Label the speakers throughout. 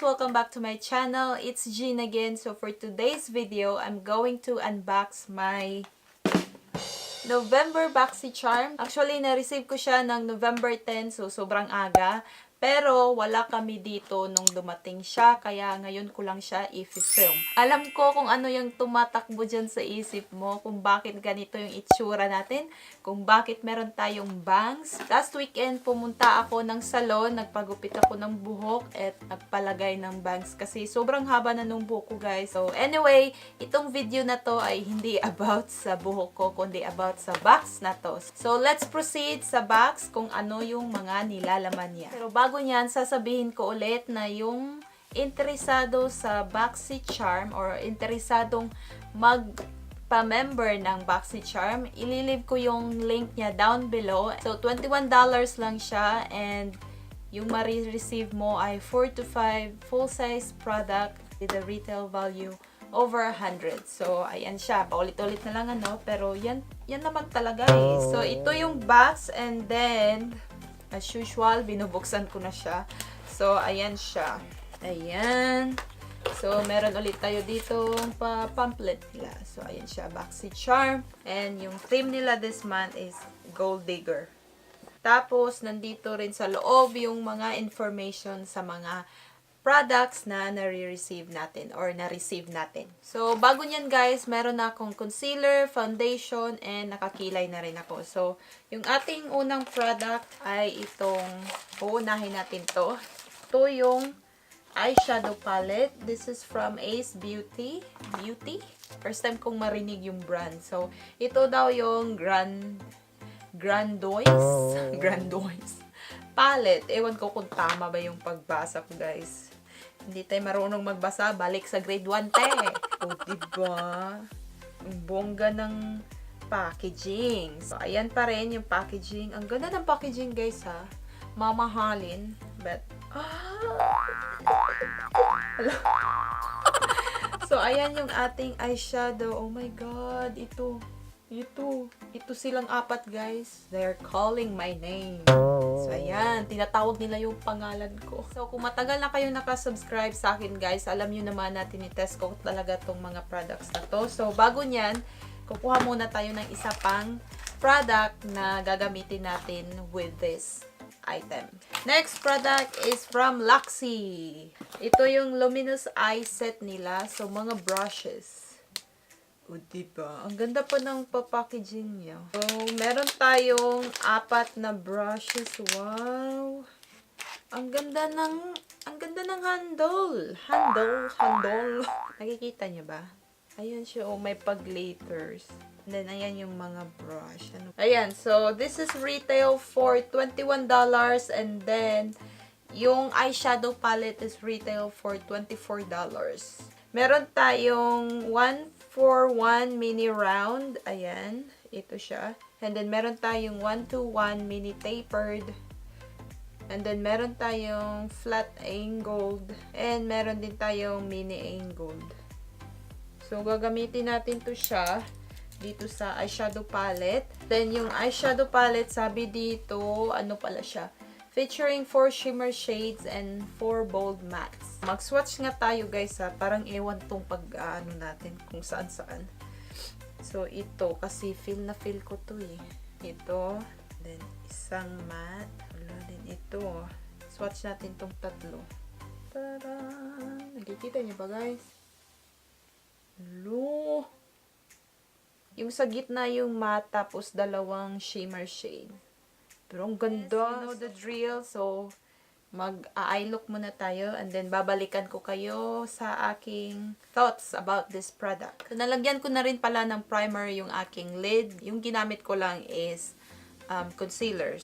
Speaker 1: welcome back to my channel. It's Jean again. So for today's video, I'm going to unbox my November Boxycharm. Actually, na-receive ko siya ng November 10, so sobrang aga. Pero wala kami dito nung dumating siya, kaya ngayon ko lang siya i-film. Alam ko kung ano yung tumatakbo dyan sa isip mo, kung bakit ganito yung itsura natin, kung bakit meron tayong bangs. Last weekend, pumunta ako ng salon, nagpagupit ako ng buhok at nagpalagay ng bangs kasi sobrang haba na nung buhok ko, guys. So anyway, itong video na to ay hindi about sa buhok ko, kundi about sa box na to. So let's proceed sa box kung ano yung mga nilalaman niya. Pero bago niyan, sasabihin ko ulit na yung interesado sa Boxycharm or interesadong magpa-member ng Boxycharm, ililive ko yung link niya down below. So, $21 lang siya and yung ma-receive mo ay 4 to 5 full-size product with a retail value over 100. So, ayan siya. Paulit-ulit na lang ano, pero yan naman talaga eh. So, ito yung box and then as usual, binubuksan ko na siya. So, ayan siya. Ayan. So, meron ulit tayo dito pa-pamphlet nila. So, ayan siya. Boxycharm. And yung theme nila this month is Gold Digger. Tapos, nandito rin sa loob yung mga information sa mga products na nare-receive natin or na-receive natin. So, bago nyan guys, meron na akong concealer, foundation, and nakakilay na rin ako. So, yung ating unang product ay itong, uunahin natin to. Ito yung eyeshadow palette. This is from Beaute. First time kong marinig yung brand. So, ito daw yung Grandiose palette. Ewan ko kung tama ba yung pagbasa ko, guys. Hindi tayo marunong magbasa. Balik sa grade 1, te. O, diba? Ang bongga ng packaging. So, ayan pa rin yung packaging. Ang ganda ng packaging, guys, ha. Mamahalin. But, so, ayan yung ating eyeshadow. Oh my God. Ito silang apat, guys. They're calling my name. So, ayan. Tinatawag nila yung pangalan ko. So, kung matagal na kayo nakasubscribe sa akin, guys, alam nyo naman na tinitest ko talaga tong mga products na to. So, bago nyan, kukuha muna tayo ng isa pang product na gagamitin natin with this item. Next product is from Luxie. Ito yung Luminous Eye Set nila. So, mga brushes. O, diba? Ang ganda pa ng packaging niya. So, meron tayong 4 na brushes. Wow! Ang ganda ng handle. Handle. Nakikita niyo ba? Ayan siya. Oh, may pag-glitters. And then, ayan yung mga brush. Ayan. So, this is retail for $21. And then, yung eyeshadow palette is retail for $24. Meron tayong 1-for-1 mini round. Ayan. Ito siya. And then, meron tayong 1-to-1 mini tapered. And then, meron tayong flat angled. And meron din tayong mini angled. So, gagamitin natin to siya dito sa eyeshadow palette. Then, yung eyeshadow palette, sabi dito, ano pala siya? Featuring 4 shimmer shades and 4 bold mattes. Mag-swatch nga tayo, guys, ha. Parang ewan tong pag-ano natin kung saan-saan. So, ito. Kasi feel ko to, eh. Ito. Then, isang matte. Wala din ito. Swatch natin tong tatlo. Tada! Nakikita niyo ba, guys? Hello! Yung sa gitna yung matte, tapos dalawang shimmer shade. Pero ang ganda. Yes, you know the drill. So, mag-eye look muna tayo. And then, babalikan ko kayo sa aking thoughts about this product. So, nalagyan ko na rin pala ng primer yung aking lid. Yung ginamit ko lang is concealer.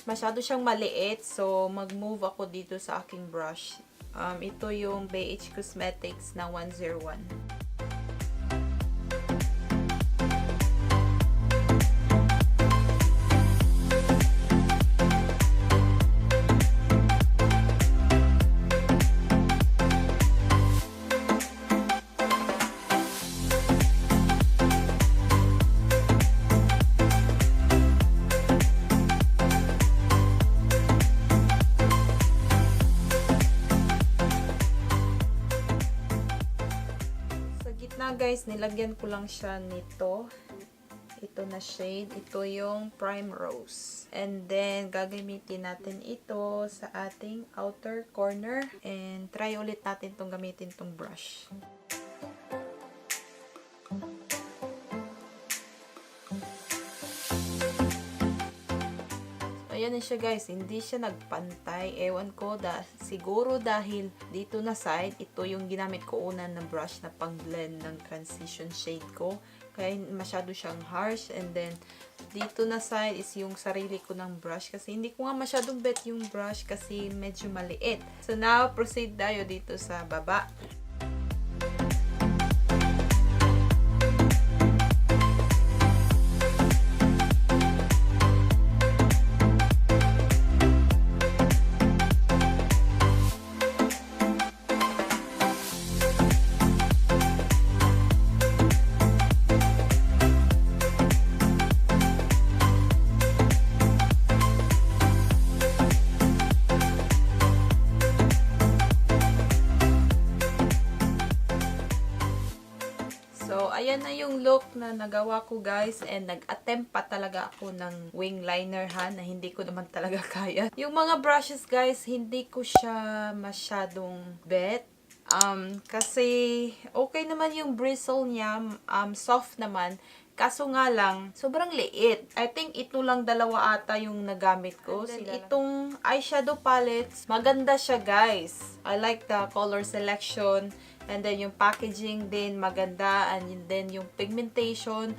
Speaker 1: Masyado siyang maliit, so mag-move ako dito sa aking brush. Ito yung Beige Cosmetics na 101. guys, nilagyan ko lang siya nito. Ito na shade. Ito yung Prime Rose. And then, gagamitin natin ito sa ating outer corner. And try ulit natin itong gamitin itong brush. Ayan na siya guys, hindi siya nagpantay. Ewan ko, siguro dahil dito na side, ito yung ginamit ko una na brush na pang blend ng transition shade ko. Kaya masyado siyang harsh. And then, dito na side is yung sarili ko ng brush. Kasi hindi ko nga masyadong bet yung brush kasi medyo maliit. So now, proceed tayo dito sa baba. Ayan na yung look na nagawa ko guys, and nag-attempt pa talaga ako ng wing liner ha, na hindi ko naman talaga kaya. Yung mga brushes guys, hindi ko siya masyadong bet. Kasi okay naman yung bristle niya, soft naman. Kaso nga lang, sobrang liit. I think ito lang dalawa ata yung nagamit ko. Itong eyeshadow palettes, maganda siya guys. I like the color selection. And then yung packaging din maganda. And then yung pigmentation,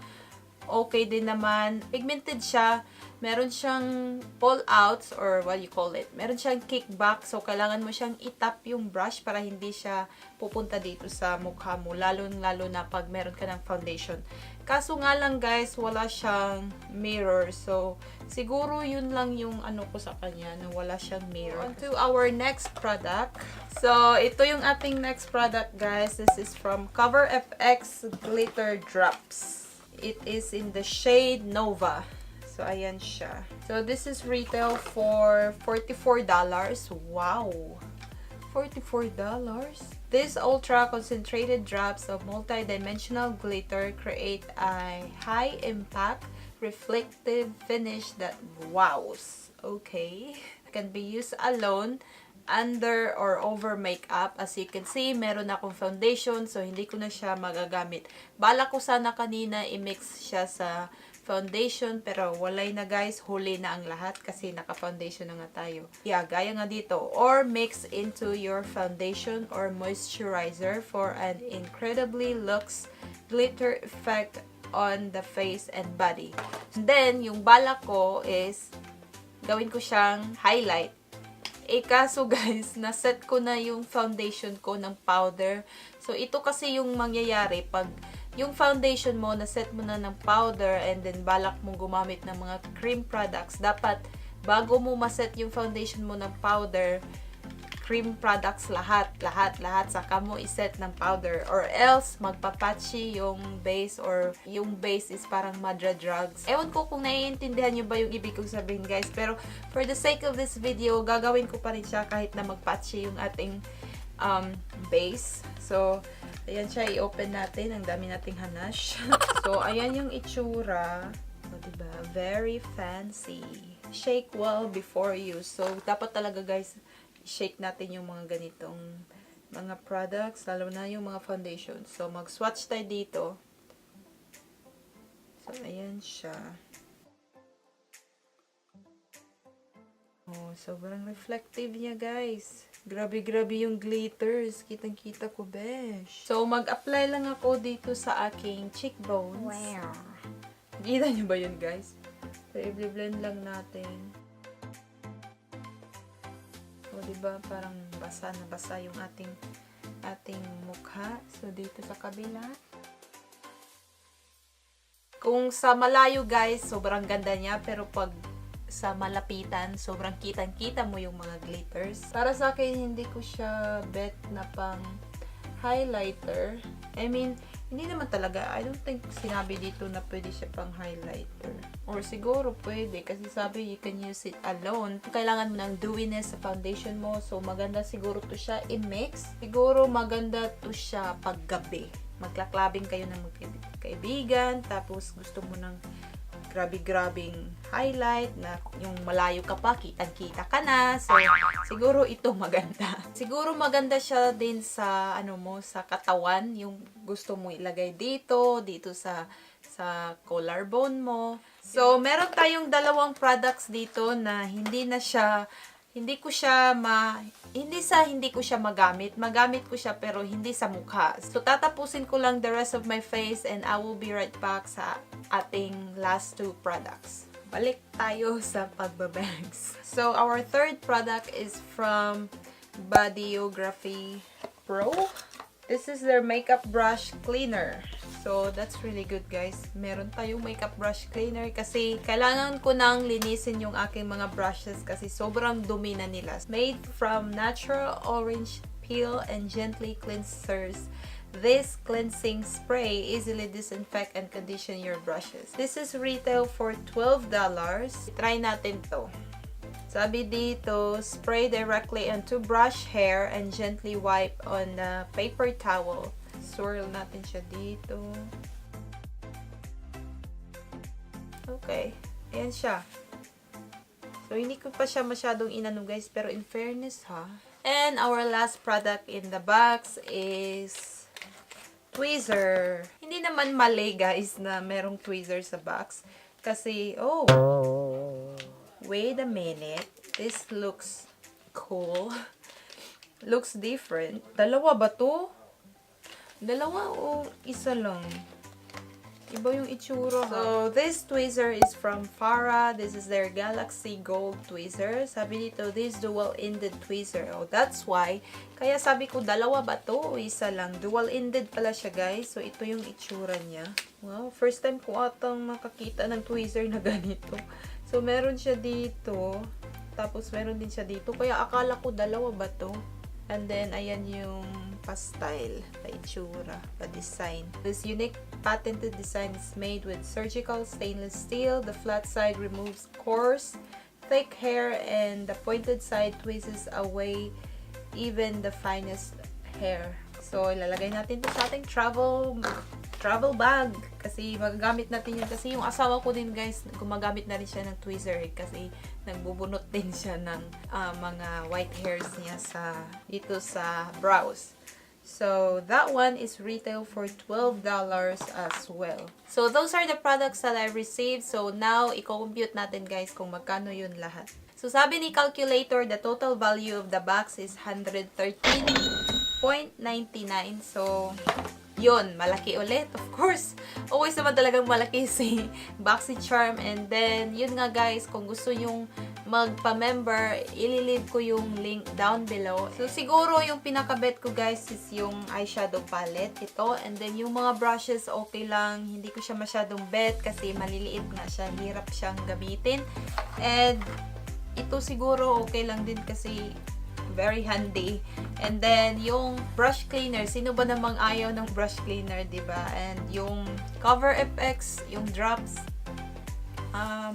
Speaker 1: okay din naman. Pigmented siya. Meron siyang pull-outs or what you call it. Meron siyang kickback. So, kailangan mo siyang itap yung brush para hindi siya pupunta dito sa mukha mo. Lalo na pag meron ka ng foundation. Kaso nga lang guys, wala siyang mirror. So, siguro yun lang yung ano ko sa kanya, na wala siyang mirror. On to our next product. So, ito yung ating next product guys. This is from CoverFX Glitter Drops. It is in the shade Nova. So, ayan siya. So, this is retail for $44. Wow! $44? These ultra concentrated drops of multi-dimensional glitter create a high-impact, reflective finish that wows. Okay. Can be used alone, under or over makeup. As you can see, meron akong foundation, so hindi ko na siya magagamit. Bala ko sana kanina i-mix siya sa foundation, pero walay na guys, huli na ang lahat kasi naka-foundation na nga tayo. Yeah, gaya nga dito. Or mix into your foundation or moisturizer for an incredibly luxe glitter effect on the face and body. And then, yung bala ko is gawin ko siyang highlight. Kaso guys, naset ko na yung foundation ko ng powder. So, ito kasi yung mangyayari pag yung foundation mo, naset mo na ng powder and then balak mong gumamit ng mga cream products. Dapat, bago mo maset yung foundation mo ng powder, cream products lahat, saka mo iset ng powder. Or else, magpapatchy yung base or yung base is parang madra-drugs. Ewan ko kung naiintindihan nyo ba yung ibig kong sabihin guys. Pero, for the sake of this video, gagawin ko pa rin siya kahit na magpatchy yung ating base. So, ayan siya, i-open natin. Ang dami nating hanash. So, ayan yung itsura. O, diba? Very fancy. Shake well before use. So, dapat talaga guys, shake natin yung mga ganitong mga products, lalo na yung mga foundation. So, mag-swatch tayo dito. So, ayan siya. Oh, sobrang reflective niya guys. Grabe yung glitters. Kitang-kita ko, beige. So, mag-apply lang ako dito sa aking cheekbones. Wow. Kita nyo ba yun, guys? So, i-blend lang natin. O, diba? Parang basa na basa yung ating mukha. So, dito sa kabila. Kung sa malayo, guys, sobrang ganda niya. Pero pag sa malapitan, sobrang kitang-kita mo yung mga glitters. Para sa akin, hindi ko siya bet na pang highlighter. I mean, hindi naman talaga. I don't think sinabi dito na pwede siya pang highlighter. Or siguro pwede, kasi sabi you can use it alone. Kailangan mo ng dewiness sa foundation mo. So, maganda siguro to siya i-mix. Siguro maganda to siya paggabi. magkaklabing kayo ng magkaibigan, tapos gusto mo ng grabe-grabing highlight na yung malayo ka pa, kitang-kita ka na. So, siguro ito maganda. Siguro maganda siya din sa, sa katawan. Yung gusto mo ilagay dito sa collarbone mo. So, meron tayong dalawang products dito na hindi ko siya magamit. Magamit ko siya pero hindi sa mukha. So, tatapusin ko lang the rest of my face and I will be right back sa ating last two products. Balik tayo sa pagbabags. So, our third product is from Bodyography Pro. This is their makeup brush cleaner. So, that's really good, guys. Meron tayong makeup brush cleaner kasi kailangan ko nang linisin yung aking mga brushes kasi sobrang dumi na nila. Made from natural orange peel and gently cleansers. This cleansing spray easily disinfect and condition your brushes. This is retail for $12. Try natin to. Sabi dito, spray directly onto brush hair and gently wipe on a paper towel. Swirl natin siya dito. Okay. Ayan siya. So, hindi ko pa siya masyadong inano, guys. Pero in fairness, ha. And our last product in the box is tweezer. Hindi naman mali, guys, na merong tweezer sa box. Kasi, wait a minute. This looks cool. Looks different. Dalawa ba to? Dalawa o isa lang? Iba yung itsura. So, this tweezer is from Farah. This is their Galaxy Gold tweezer. Sabi dito, this dual-ended tweezer. Oh, that's why. Kaya sabi ko, dalawa ba to o isa lang? Dual-ended pala siya, guys. So, ito yung itsura niya. Wow, first time ko atang makakita ng tweezer na ganito. So, meron siya dito. Tapos, meron din siya dito. Kaya akala ko dalawa ba to? And then, ayan yung pa-style, pa-itsura, pa-design. This unique patented design is made with surgical stainless steel. The flat side removes coarse, thick hair, and the pointed side twists away even the finest hair. So, ilalagay natin ito sa ating travel bag. Kasi magagamit natin yan. Kasi yung asawa ko din, guys, gumagamit na rin siya ng tweezer. Kasi nagbubunot din siya ng mga white hairs niya dito sa brows. So, that one is retail for $12 as well. So, those are the products that I received. So, now, i-compute natin, guys, kung magkano yun lahat. So, sabi ni calculator, the total value of the box is $113.99. So, yun, malaki ulit, of course. Always naman talagang malaki si Boxycharm. And then, yun nga, guys, kung gusto yung magpa-member, ililid ko yung link down below. So, siguro yung pinaka-bet ko, guys, is yung eyeshadow palette. Ito. And then, yung mga brushes, okay lang. Hindi ko siya masyadong bet kasi maliliit nga siya. Hirap siyang gamitin. And, ito siguro okay lang din kasi very handy. And then, yung brush cleaner. Sino ba namang ayaw ng brush cleaner, diba? And yung CoverFX, yung drops,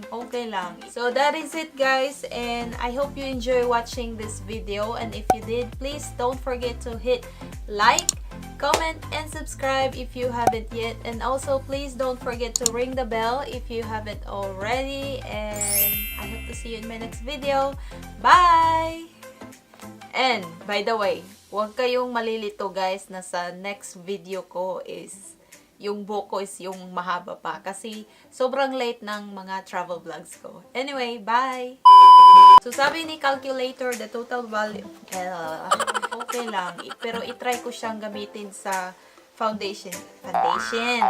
Speaker 1: okay lang. So, that is it, guys. And I hope you enjoy watching this video. And if you did, please don't forget to hit like, comment, and subscribe if you haven't yet. And also, please don't forget to ring the bell if you haven't already. And I hope to see you in my next video. Bye! And, by the way, huwag kayong malilito, guys, na sa next video ko is yung buhok ko is yung mahaba pa. Kasi sobrang late ng mga travel vlogs ko. Anyway, bye! So, sabi ni calculator, the total value, okay lang. Pero itry ko siyang gamitin sa foundation. Foundation!